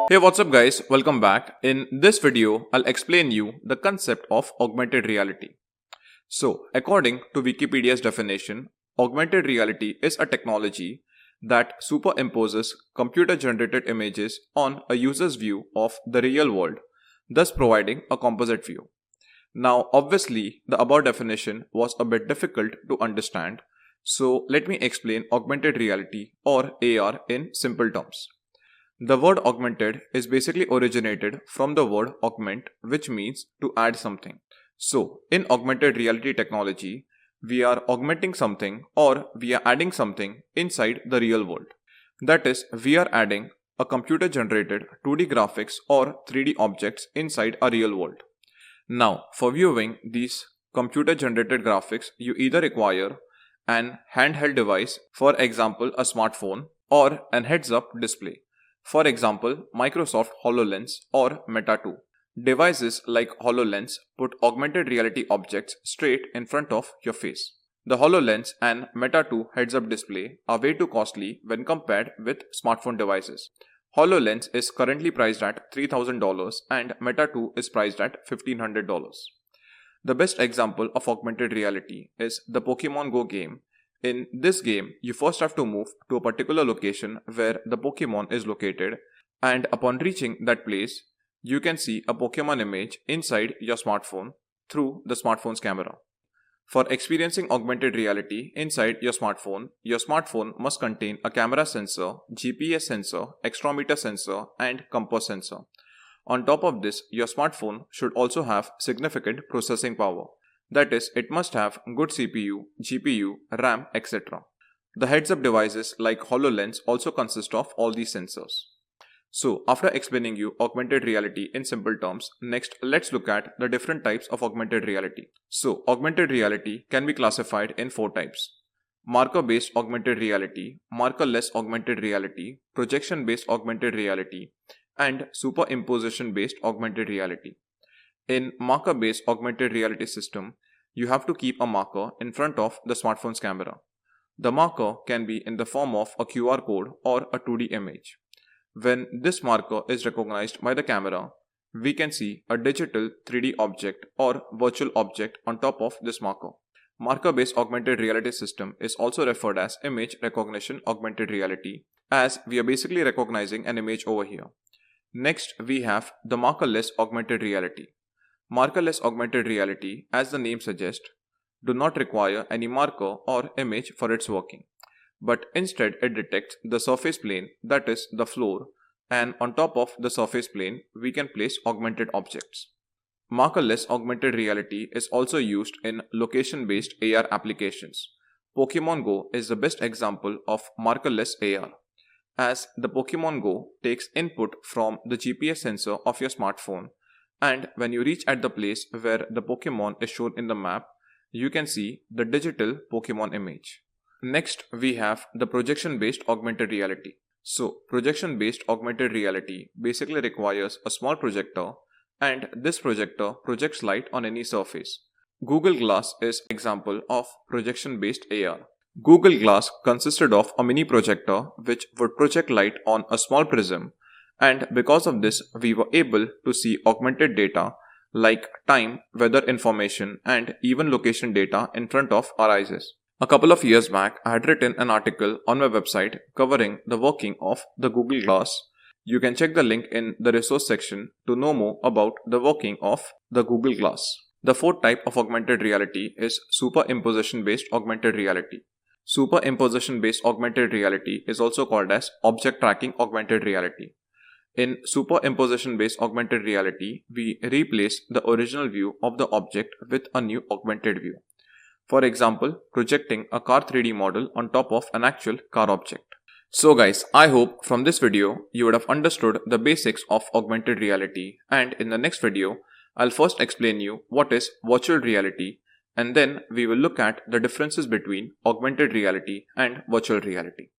Hey, what's up guys? Welcome back. In this video, I'll explain you the concept of augmented reality. So, according to Wikipedia's definition, augmented reality is a technology that superimposes computer-generated images on a user's view of the real world, thus providing a composite view. Now, obviously, the above definition was a bit difficult to understand, so let me explain augmented reality or AR in simple terms. The word augmented is basically originated from the word augment, which means to add something. So, in augmented reality technology, we are augmenting something or we are adding something inside the real world. That is, we are adding a computer generated 2D graphics or 3D objects inside a real world. Now, for viewing these computer generated graphics, you either require an handheld device, for example, a smartphone, or an heads up display. For example, Microsoft HoloLens or Meta 2. Devices like HoloLens put augmented reality objects straight in front of your face. The HoloLens and Meta 2 heads-up display are way too costly when compared with smartphone devices. HoloLens is currently priced at $3,000 and Meta 2 is priced at $1,500. The best example of augmented reality is the Pokemon Go game. In this game, you first have to move to a particular location where the Pokemon is located, and upon reaching that place, you can see a Pokemon image inside your smartphone through the smartphone's camera. For experiencing augmented reality inside your smartphone must contain a camera sensor, GPS sensor, accelerometer sensor, and compass sensor. On top of this, your smartphone should also have significant processing power. That is, it must have good CPU, GPU, RAM, etc. The heads-up devices like HoloLens also consist of all these sensors. So, after explaining you augmented reality in simple terms, next let's look at the different types of augmented reality. So, augmented reality can be classified in 4 types. Marker-based augmented reality, marker-less augmented reality, projection-based augmented reality, and superimposition-based augmented reality. In marker-based augmented reality system, you have to keep a marker in front of the smartphone's camera. The marker can be in the form of a QR code or a 2D image. When this marker is recognized by the camera, we can see a digital 3D object or virtual object on top of this marker. Marker-based augmented reality system is also referred as image recognition augmented reality, as we are basically recognizing an image over here. Next, we have the markerless augmented reality. Markerless augmented reality, as the name suggests, do not require any marker or image for its working, but instead it detects the surface plane, that is the floor, and on top of the surface plane we can place augmented objects. Markerless augmented reality is also used in location-based AR applications. Pokemon Go is the best example of markerless AR, as the Pokemon Go takes input from the GPS sensor of your smartphone, and when you reach at the place where the Pokemon is shown in the map, you can see the digital Pokemon image. Next, we have the projection-based augmented reality. So, projection-based augmented reality basically requires a small projector, and this projector projects light on any surface. Google Glass is an example of projection-based AR. Google Glass consisted of a mini projector which would project light on a small prism, and because of this we were able to see augmented data like time, weather information, and even location data in front of our eyes. A couple of years back, I had written an article on my website covering the working of the Google Glass. You can check the link in the resource section to know more about the working of the Google Glass. The 4th type of augmented reality is superimposition-based augmented reality. Superimposition-based augmented reality is also called as object tracking augmented reality. In superimposition-based augmented reality, we replace the original view of the object with a new augmented view. For example, projecting a car 3D model on top of an actual car object. So guys, I hope from this video you would have understood the basics of augmented reality, and in the next video, I'll first explain you what is virtual reality, and then we will look at the differences between augmented reality and virtual reality.